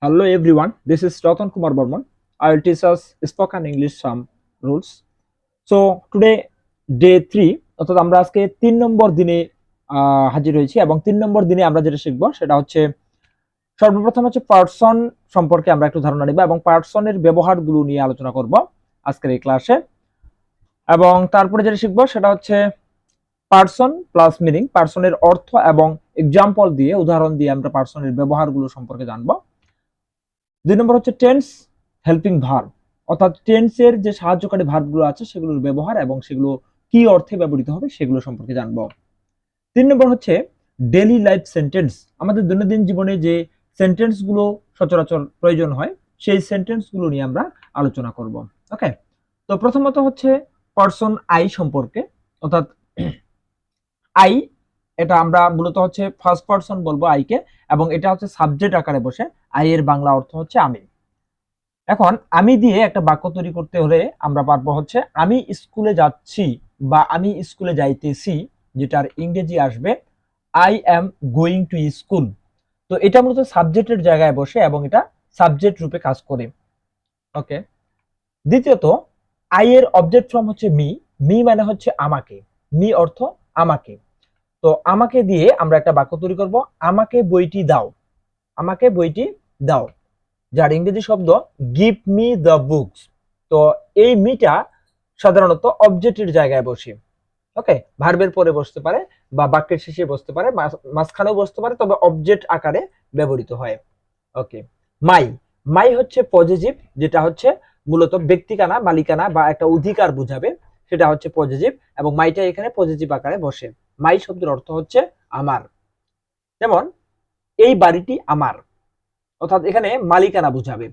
Hello everyone, this is Ratan Kumar Burman. I will teach us spoken English some rules. So today day 3 অর্থাৎ আমরা আজকে 3 নম্বর দিনে হাজির হয়েছি এবং 3 নম্বর দিনে আমরা যেটা শিখব সেটা হচ্ছে সর্বপ্রথম হচ্ছে পার্সন সম্পর্কে আমরা একটু ধারণা নেব এবং পার্সনের ব্যবহারগুলো নিয়ে আলোচনা করব আজকের এই ক্লাসে। এবং তারপরে যেটা শিখব সেটা হচ্ছে পার্সন প্লাস মিনিং, পার্সনের অর্থ এবং এক্সাম্পল দিয়ে উদাহরণ দিয়ে আমরা পার্সনের ব্যবহারগুলো সম্পর্কে জানব। 2 নম্বর হচ্ছে টেন্স হেল্পিং ভার্ব, অর্থাৎ টেন্সের যে সাহায্যকারী ভার্বগুলো আছে সেগুলোর ব্যবহার এবং সেগুলো কি অর্থে ব্যবহৃত হবে সেগুলো সম্পর্কে জানবো। 3 নম্বর হচ্ছে ডেইলি লাইফ সেন্টেন্স, আমাদের দৈনন্দিন জীবনে যে সেন্টেন্সগুলো সচরাচর প্রয়োজন হয় সেই সেন্টেন্সগুলো নিয়ে আমরা আলোচনা করব। ওকে, তো প্রথমত হচ্ছে পার্সন আই সম্পর্কে, অর্থাৎ আই এটা আমরা মূলত হচ্ছে ফার্স্ট পার্সন বলবো আইকে, এবং এটা হচ্ছে সাবজেক্ট আকারে বসে। আই এর বাংলা অর্থ হচ্ছে আমি। এখন আমি দিয়ে একটা বাক্য তৈরি করতে হলে আমরা পারবো হচ্ছে আমি স্কুলে যাচ্ছি বা আমি স্কুলে যাইতেছি, যেটার ইংরেজি আসবে I am going to school. তো এটা মূলত সাবজেক্টের জায়গায় বসে এবং এটা সাবজেক্ট রূপে কাজ করে। ওকে, দ্বিতীয়ত আই এর অবজেক্ট ফর্ম হচ্ছে মি। মি মানে হচ্ছে আমাকে, মি অর্থ আমাকে। তো আমাকে দিয়ে আমরা একটা বাক্য তৈরি করব, আমাকে বইটি দাও, আমাকে বইটি দাও, যার ইংরেজি শব্দ গিভ মি দ্য বুকস। তো এই মিটা সাধারণত অবজেক্টের জায়গায় বসে। ওকে, ভার্বের পরে বসতে পারে বা বাক্যের শেষে বসতে পারে, মাঝখানেও বসতে পারে, তবে অবজেক্ট আকারে ব্যবহৃত হয়। ওকে, মাই, মাই হচ্ছে পজেটিভ, যেটা হচ্ছে মূলত ব্যক্তিকানা, মালিকানা বা একটা অধিকার বুঝাবে, সেটা হচ্ছে পজেটিভ, এবং মাইটা এখানে পজেটিভ আকারে বসে। মাই শব্দের অর্থ হচ্ছে আমার। যেমন এই বাড়িটি আমার, অর্থাৎ এখানে মালিকানা বুঝাবে।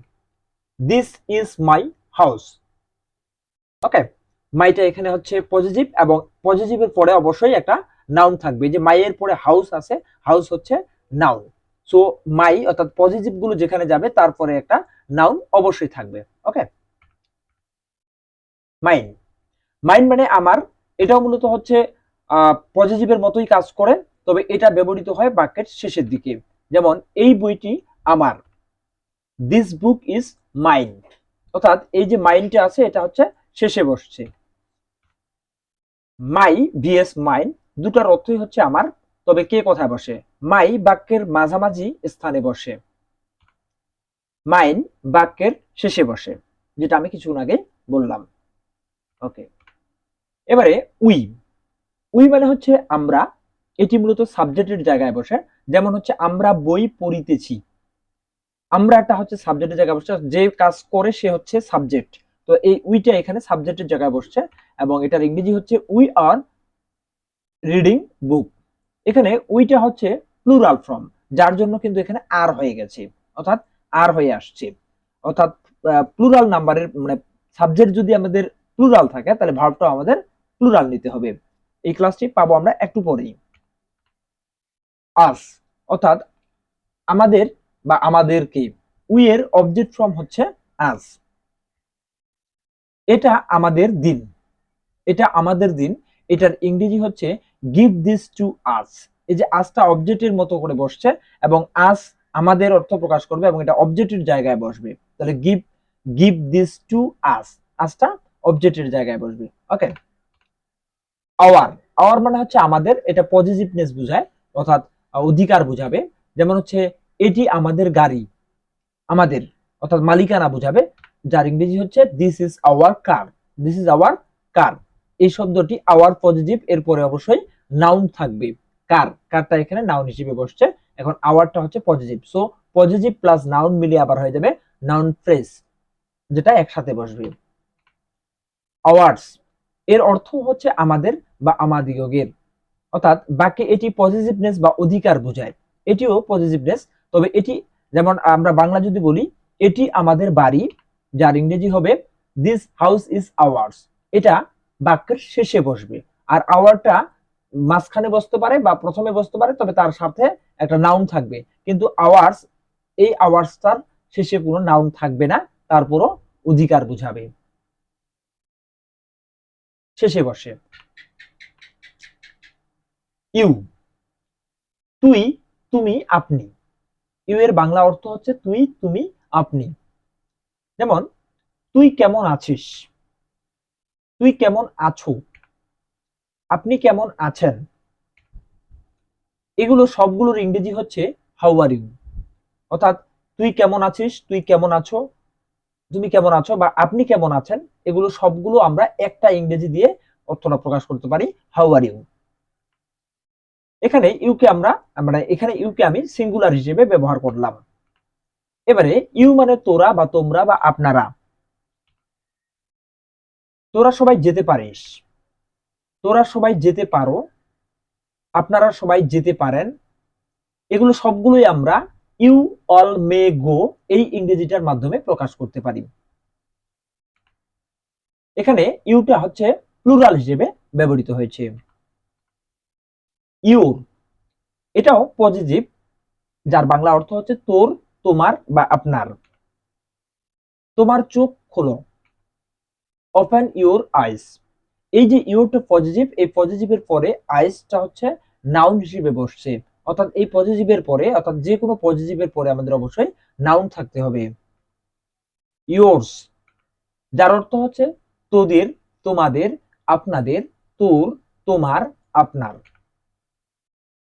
This is my house. Okay, মাইটা এখানে হচ্ছে পজিটিভ, এবং পজিটিভের পরে অবশ্যই একটা নাউন থাকবে। যে মাই এর পরে হাউস আছে, হাউস হচ্ছে নাউন। সো মাই অর্থাৎ পজিটিভ গুলো যেখানে যাবে তারপরে একটা নাউন অবশ্যই থাকবে। ওকে, মাইন, মাইন মানে আমার। এটাও মূলত হচ্ছে পজিটিভের মতোই কাজ করে, তবে এটা ব্যবহৃত হয় বাক্যের শেষের দিকে। যেমন এই বইটি আমার, দিস বুক ইজ মাইন, অর্থাৎ এই যে মাইনটা আছে এটা হচ্ছে শেষে বসছে। মাই ভিএস মাইন দুটার অর্থই হচ্ছে আমার, তবে কে কোথায় বসে? মাই বাক্যের মাঝামাঝি স্থানে বসে, মাইন বাক্যের শেষে বসে, যেটা আমি কিছুক্ষণ আগে বললাম। ওকে, এবারে উই, উই মানে হচ্ছে আমরা। এটি মূলত সাবজেক্টের জায়গায় বসে। যেমন হচ্ছে আমরা বই পড়িতেছি, আমরা একটা হচ্ছে সাবজেক্টের জায়গায় বসছে, যে কাজ করে সে হচ্ছে সাবজেক্ট। তো এই উইটা এখানে সাবজেক্টের জায়গায় বসছে, এবং এটার ইংরেজি হচ্ছে উই আর রিডিং বুক। এখানে উইটা হচ্ছে প্লুরাল ফর্ম, যার জন্য কিন্তু এখানে আর হয়ে গেছে, অর্থাৎ আর হয়ে আসছে। অর্থাৎ প্লুরাল নাম্বারের মানে সাবজেক্ট যদি আমাদের প্লুরাল থাকে তাহলে ভার্বটাও আমাদের প্লুরাল নিতে হবে। এই ক্লাসটি পাবো আমরা একটু পরেই। আস অর্থাৎ আমাদের বা আমাদেরকে, উই এর অবজেক্ট ফর্ম হচ্ছে আস। এটা আমাদের দিন, এটা আমাদের দিন, এটার ইংরেজি হচ্ছে গিভ দিস টু আস। এই যে আসটা অবজেক্টের মতো করে বসছে, এবং আস আমাদের অর্থ প্রকাশ করবে এবং এটা অবজেক্টের জায়গায় বসবে। তাহলে give, give this to us, আসটা অবজেক্টের জায়গায় বসবে। ওকে, আওয়ার, আওয়ার মানে হচ্ছে আমাদের, এটা পজিটিভনেস বোঝায়, অর্থাৎ অধিকার বুঝাবে। যেমন হচ্ছে এটি আমাদের গাড়ি, আমাদের অর্থাৎ মালিকানা বুঝাবে, যার ইংরেজি হচ্ছে this is our car, this is our car. এই শব্দটি আওয়ার পজিটিভ, এরপরে অবশ্যই নাউন থাকবে। কার, কারটা এখানে নাউন হিসেবে বসছে। এখন আওয়ারটা হচ্ছে positive, so positive plus noun মিলিয়ে আবার হয়ে যাবে নাউন ফ্রেজ, যেটা একসাথে বসবে। আওয়ার্স এর অর্থ হচ্ছে আমাদের বা আমাদিগের, অর্থাৎ বাক্যে এটি পজিটিভনেস বা অধিকার বোঝায়। এটিও পজিটিভনেস, তবে এটি যেমন আমরা বাংলা যদি বলি এটি আমাদের বাড়ি, যার ইংরেজি হবে দিস হাউস ইজ আওয়ার্স, এটা বাক্যের শেষে বসবে। আর আওয়ারটা মাঝখানে বসতে পারে বা প্রথমে বসতে পারে, তবে তার সাথে একটা নাউন থাকবে। কিন্তু আওয়ার্স, এই আওয়ার্সটার শেষে কোনো নাউন থাকবে না, তারপরও অধিকার বুঝাবে, শেষে বসে। ইউ, তুই, তুমি, আপনি, ইউ এর বাংলা অর্থ হচ্ছে তুই, তুমি, আপনি। যেমন তুই কেমন আছিস, তুই কেমন আছো, আপনি কেমন আছেন, এগুলো সবগুলোর ইংরেজি হচ্ছে হাউ আর ইউ। অর্থাৎ তুই কেমন আছিস, তুই কেমন আছো, তুমি কেমন আছো বা আপনি কেমন আছেন, এগুলো সবগুলো আমরা একটা ইংরেজি দিয়ে অর্থটা প্রকাশ করতে পারি, হাউ আর ইউ। এখানে ইউকে আমরা মানে এখানে ইউকে আমি সিঙ্গুলার হিসেবে ব্যবহার করলাম। এবারে ইউ মানে তোরা বা তোমরা বা আপনারা। তোরা সবাই যেতে পারিস, তোরা সবাই যেতে পারো, আপনারা সবাই যেতে পারেন, এগুলো সবগুলোই আমরা ইউ অল মে গো এই ইংরেজিটার মাধ্যমে প্রকাশ করতে পারি। এখানে ইউটা হচ্ছে প্লুরাল হিসেবে ব্যবহৃত হয়েছে। ইউর, এটাও পজিটিভ, যার বাংলা অর্থ হচ্ছে তোর, তোমার বা আপনার। তোমার চোখ খোলো, ওপেন ইউর আইস। এই যে ইউরটা পজিটিভ, এই পজিটিভের পরে আইসটা হচ্ছে নাউন হিসেবে বসছে। অর্থাৎ এই পজিটিভের পরে, অর্থাৎ যে কোনো পজিটিভের পরে আমাদের অবশ্যই নাউন থাকতে হবে। ইয়োর্স, যার অর্থ হচ্ছে তোদের, তোমাদের, আপনাদের, তোর, তোমার, আপনার।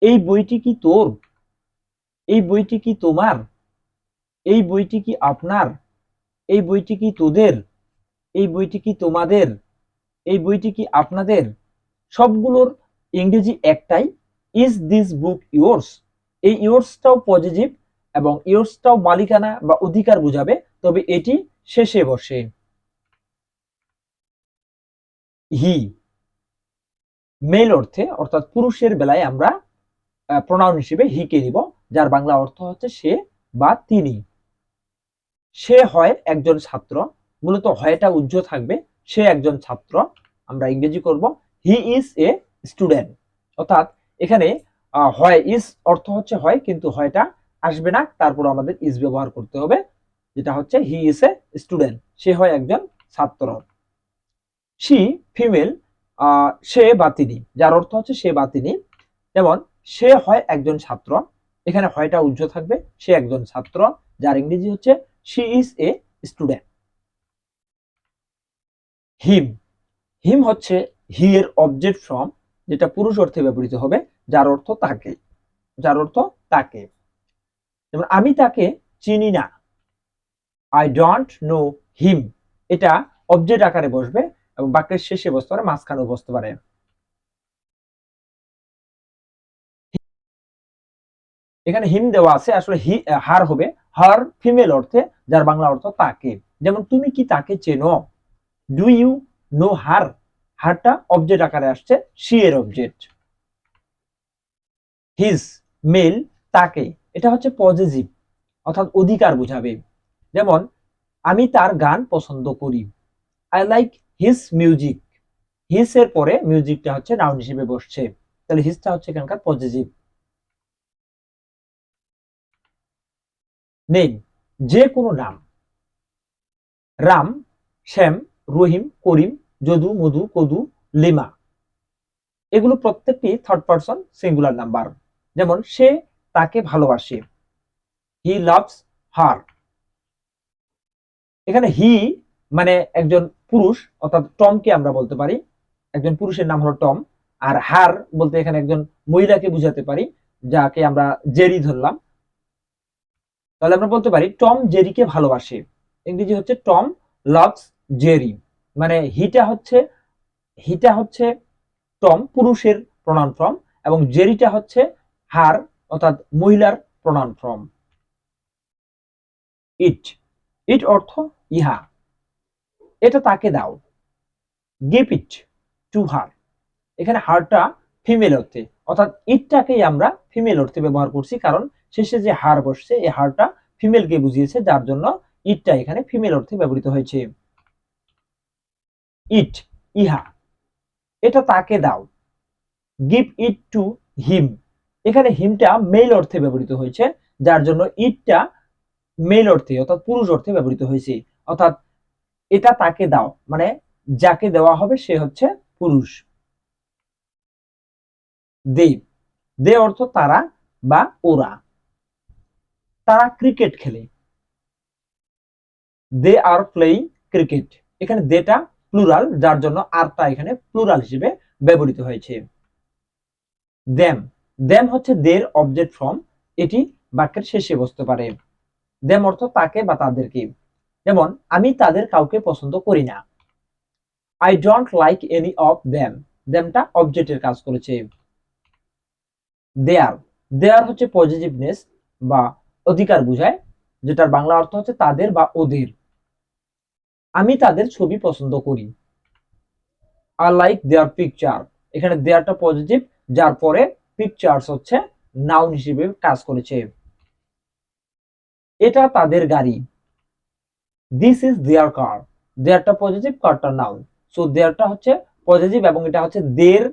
এই বইটি কি তোর, এই বইটি কি তোমার, এই বইটি কি আপনার, এই বইটি কি তোদের, এই বইটি কি তোমাদের, এই বইটি কি আপনাদের। সবগুলোর ইংরেজি একটাই, ইজ দিস বুক ইয়োর্স। এই ইয়োর্সটাও পজিটিভ এবং ইয়োর্সটাও মালিকানা বা অধিকার বোঝাবে, তবে এটি শেষে বসে। হি, মেল অর্থে অর্থাৎ পুরুষের বেলায় আমরা প্রোনাউন হিসেবে হি কে নিব, যার বাংলা অর্থ হচ্ছে সে বা তিনি। সে হয় একজন ছাত্র, মূলত হয়টা উজ্জ্ব থাকবে, সে একজন ছাত্র। আমরা ইংরেজি করব হি ইজ এ স্টুডেন্ট। অর্থাৎ এখানে হয় ইজ অর্থ হচ্ছে হয়, কিন্তু হয়টা আসবে না, তারপর আমাদের ইজ ব্যবহার করতে হবে, যেটা হচ্ছে হি ইজ এ স্টুডেন্ট, সে হয় একজন ছাত্র। শি, ফিমেল, সে বা তিনি, যার অর্থ হচ্ছে সে বা তিনি। যেমন সে হয় একজন ছাত্র, এখানে হয়টা উজ্জ্ব থাকবে, সে একজন ছাত্র, যার ইংরেজি হচ্ছে শি ইজ এ স্টুডেন্ট। হিম, হিম হচ্ছে হি এর অবজেক্ট ফর্ম, যেটা পুরুষ অর্থে ব্যবহৃত হবে, যার অর্থ তাকে, যার অর্থ তাকে। যেমন আমি তাকে চিনি না, আই ডোন্ট নো হিম। এটা অবজেক্ট আকারে বসবে এবং বাক্যের শেষে বসতে পারে, মাঝখানেও বসতে পারে। এখানে হিম দেওয়া আছে, আসলে হি হার হবে, হার ফিমেল অর্থে, যার বাংলা অর্থ তাকে। যেমন তুমি কি তাকে চেনো, ডু ইউ নো হার। হারটা অবজেক্ট আকারে আসছে, শি এর অবজেক্ট। হিজ, মেল, তাকে, এটা হচ্ছে পজেসিভ, অর্থাৎ অধিকার বোঝাবে। যেমন আমি তার গান পছন্দ করি, I like his music. His এর পরে মিউজিকটা হচ্ছে নাউন হিসেবে বসছে, তাহলে হিজটা হচ্ছে এখানকার পজেসিভ। নেম, যে কোনো নাম, রাম, শ্যাম, রহিম, করিম, যদু, মধু, কদু, লিমা, এগুলো প্রত্যেকটি থার্ড পারসন সিঙ্গুলার নাম্বার। যেমন সে তাকে ভালোবাসে, হি লাভস হার। এখানে হি মানে একজন পুরুষ, অর্থাৎ টমকে আমরা বলতে পারি, একজন পুরুষের নাম হলো টম। আর হার বলতে এখানে একজন মহিলাকে বুঝাতে পারি, যাকে আমরা জেরি ধরলাম। তাহলে আমরা বলতে পারি টম জেরিকে ভালোবাসে, ইংরেজি হচ্ছে টম লাভস জেরি। মানে হিটা হচ্ছে টম পুরুষের প্রোনাউন ফর্ম, এবং জেরিটা হচ্ছে হার অর্থাৎ মহিলার প্রোনাউন ফর্ম। ইট, ইট অর্থ ইহা, এটা তাকে দাও, গিভ ইট টু হার। এখানে হারটা ফিমেল অর্থে, অর্থাৎ ইটটাকেই আমরা ফিমেল অর্থে ব্যবহার করছি, কারণ শেষে যে হার বসছে এই হারটা ফিমেলকে বুঝিয়েছে, যার জন্য ইটটা এখানে ফিমেল অর্থে ব্যবহৃত হয়েছে। ইট, ইহা, এটা তাকে দাও, গিভ ইট টু হিম। এখানে হিমটা মেল অর্থে ব্যবহৃত হয়েছে, যার জন্য ইটটা মেল অর্থে অর্থাৎ পুরুষ অর্থে ব্যবহৃত হয়েছে। অর্থাৎ এটা তাকে দাও মানে যাকে দেওয়া হবে সে হচ্ছে পুরুষ। দে, দে অর্থ তারা বা ওরা। তারা ক্রিকেট খেলে, দে আর প্লেইং ক্রিকেট। এখানে দেটা প্লুরাল, যার জন্য আরটা এখানে প্লুরাল হিসেবে ব্যবহৃত হয়েছে। দেম, দেম হচ্ছে দের অবজেক্ট ফর্ম, এটি বাক্যের শেষে বসতে পারে। দেম অর্থ তাকে বা তাদেরকে। যেমন আমি তাদের কাউকে পছন্দ করি না। I don't like any of them, দেমটা অবজেক্টের কাজ করেছে। দেয়ার, দেয়ার হচ্ছে পজিটিভনেস বা অধিকার বোঝায়, যেটার বাংলা অর্থ হচ্ছে তাদের বা ওদের। আমি তাদের ছবি পছন্দ করি। আই লাইক দেয়ার পিকচার, এখানে দেয়ারটা পজিটিভ, যার পরে পিকচার্স হচ্ছে নাউন হিসেবে কাজ করেছে। এটা তাদের গাড়ি। দিস ইজ দেয়ার কার, দেয়ারটা পজিটিভ, কারটা নাউন। সো দেয়ারটা হচ্ছে পজিটিভ এবং এটা হচ্ছে দের,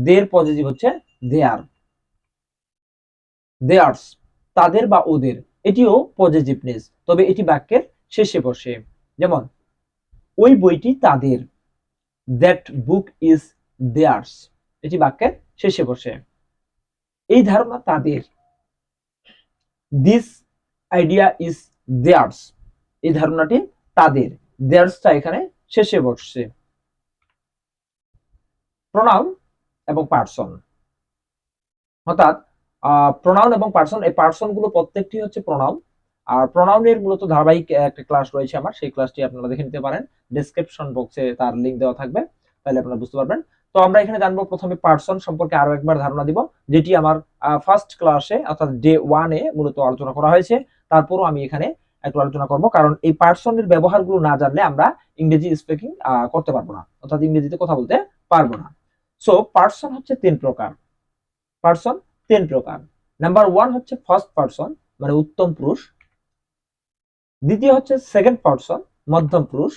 দের পজিটিভ হচ্ছে দেয়ার। দেয়ার্স, তাদের বা ওদের, এটিও পজিটিভনেস, তবে এটি বাক্যের শেষে বসে। যেমন ওই বইটি তাদের, দ্যাট বুক ইজ দেয়ার্স, এটি বাক্যের শেষে বসে। এই ধারণা তাদের, দিস আইডিয়া ইজ দেয়ার্স, এই ধারণাটি তাদের, দেয়ার্সটা এখানে শেষে বসছে। প্রোনাউন এবং পার্সন, অর্থাৎ প্রোনাউন এবং পার্সন, এই পার্সন গুলো প্রত্যেকটি হচ্ছে প্রোনাউন। আর প্রোনাউনের মূলত ধারাবাহিক একটা ক্লাস রয়েছে আমার, সেই ক্লাসটি আপনারা দেখে নিতে পারেন, ডেসক্রিপশন বক্সে তার লিংক দেওয়া থাকবে, তাহলে আপনারা বুঝতে পারবেন। তো আমরা এখানে জানবো প্রথমে পার্সন সম্পর্কে আরো একবার ধারণা দিব, যেটি আমার ফার্স্ট ক্লাসে অর্থাৎ ডে 1 এ মূলত আলোচনা করা হয়েছে। তারপরও আমি এখানে একটু আলোচনা করব, কারণ এই পার্সনের ব্যবহারগুলো না জানলে আমরা ইংরেজি স্পিকিং করতে পারবো না, অর্থাৎ ইংরেজিতে কথা বলতে পারবো না। সো পার্সন হচ্ছে 3 প্রকার। পার্সন 3 প্রকার। নাম্বার 1 হচ্ছে ফার্স্ট পার্সন, মানে উত্তম পুরুষ। দ্বিতীয় হচ্ছে সেকেন্ড পার্সন, মধ্যম পুরুষ।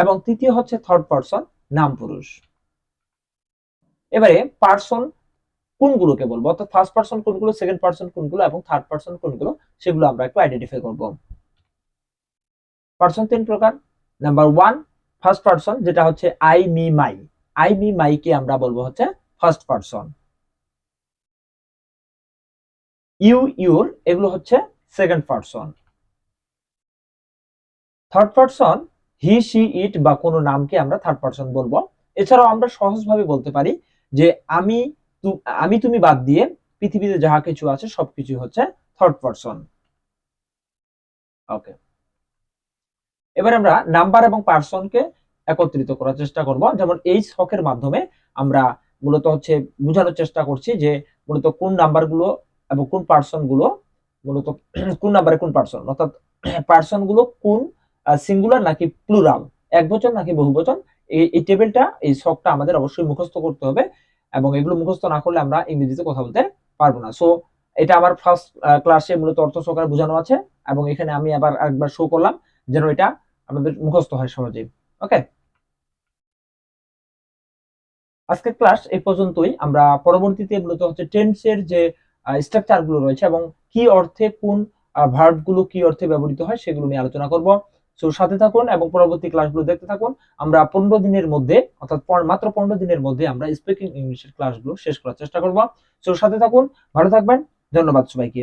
এবং তৃতীয় হচ্ছে থার্ড পার্সন, নাম পুরুষ। এবারে পার্সন কোনগুলোকে বলবো, অর্থাৎ ফার্স্ট পার্সন কোনগুলো, সেকেন্ড পার্সন কোনগুলো এবং থার্ড পার্সন কোনগুলো, সেগুলো আমরা একটু আইডেন্টিফাই করব। পার্সন 3 প্রকার। নাম্বার 1 ফার্স্ট পার্সন, যেটা হচ্ছে I me my. I me my কে আমরা বলবো হচ্ছে ফার্স্ট পার্সন। ইউ ইউর এগুলো হচ্ছে second person. Third person he she it বা কোনো নামকে আমরা থার্ড পার্সন বলবো। এছাড়াও আমরা সহজভাবে বলতে পারি যে আমি আমি তুমি বাদ দিয়ে পৃথিবীতে যাহা কিছু আছে সবকিছু হচ্ছে থার্ড পার্সন। ওকে, এবার আমরা নাম্বার এবং পার্সনকে একত্রিত করার চেষ্টা করব। যেমন এই ছকের মাধ্যমে আমরা মূলত হচ্ছে বোঝানোর চেষ্টা করছি যে মূলত কোন নাম্বারগুলো এবং কোন পার্সন গুলো মূলত কোন নাম্বারে কোন পার্সন, অর্থাৎ পার্সন গুলো কোন সিঙ্গুলার নাকি প্লুরাল, একবচন নাকি বহুবচন। এই টেবিলটা, এই ছকটা আমাদের অবশ্যই মুখস্থ করতে হবে, এবং এগুলো মুখস্থ না করলে আমরা ইংরেজিতে কথা বলতে পারবো না। সো এটা আমার ফার্স্ট ক্লাসে মূলত অর্থ সহকারে বোঝানো আছে, এবং এখানে আমি আবার একবার শো করলাম যেন এটা আমাদের মুখস্থ হয় সহজেই। ওকে, আজকের ক্লাস এই পর্যন্তই। আমরা পরবর্তীতে মূলত হচ্ছে টেন্সের যে স্ট্রাকচার গুলো রয়েছে এবং কি অর্থে কোন ভার্ব গুলো কি অর্থে ব্যবহৃত হয় সেগুলো নিয়ে আলোচনা করব। সো সাথে থাকুন এবং পরবর্তী ক্লাসগুলো দেখতে থাকুন। আমরা 15 দিনের মধ্যে, অর্থাৎ মাত্র 15 দিনের মধ্যে আমরা স্পিকিং ইংলিশের ক্লাসগুলো শেষ করার চেষ্টা করব। সো সাথে থাকুন, ভালো থাকবেন, ধন্যবাদ সবাইকে।